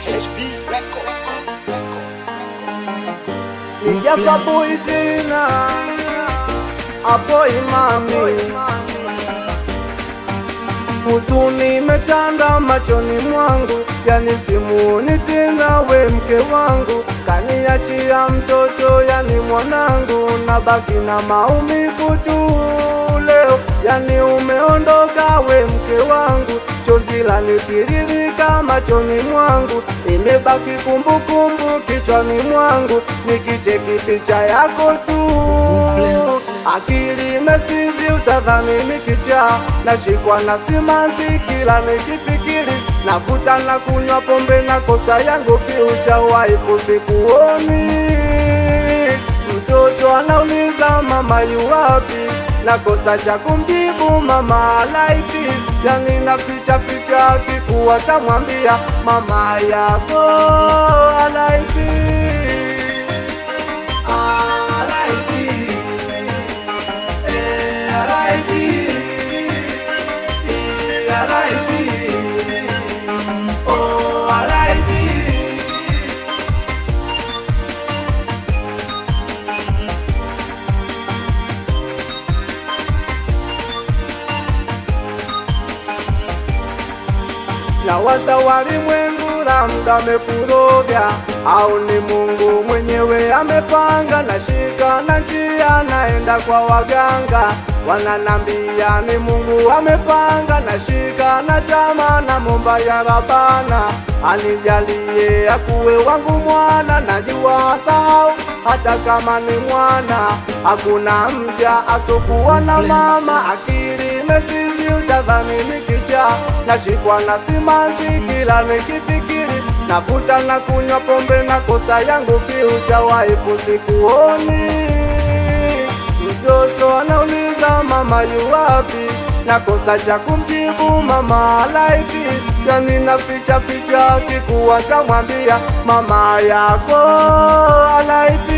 HB Record. Nijafa boy tena Aboy mami, huzuni imetanda machoni mwangu, yani simuoni tena we mke wangu, kaniachia mtoto yani mwanangu, nabaki na maumivu tu leo, yani umeondoka we mke wangu, chozi lanitiririka machoni mwangu, imebaki kumbukumbu kichwani mwangu, nikicheki picha yako tu akili imesizi, utadhani nikichaa, nashikwa na simanzi kila nikifikiri, navuta na kunywa pombe na kosa yangu fiucha waifu sikuoni. Mtoto anauliza mama yuwapi, na kosa cha kumjibu mama alaipi, yani naficha ficha kikuwa tamwambia mama yako alaipi. Na waza walimwengu labda amekuroga, au ni Mungu mwenyewe amepanga, nashika na njia naenda kwa waganga, wananambia ni Mungu amepanga, nashika na chama na momba ya Rabana, anijalie akuwe wangu mwana, najua sahau hata kama ni mwana, hakuna mja asokuwa na mama, akili imesizi utadhani nikichaa, nashikwa na simanzi kila nikifikiri, navuta na kunywa pombe na kosa yangu fiucha waifu sikuoni. Mtoto anauliza mama yuwapi, na kosa cha kumjibu mama alaipi, yani naficha ficha kikuwa tamwambia mama yako alaipi.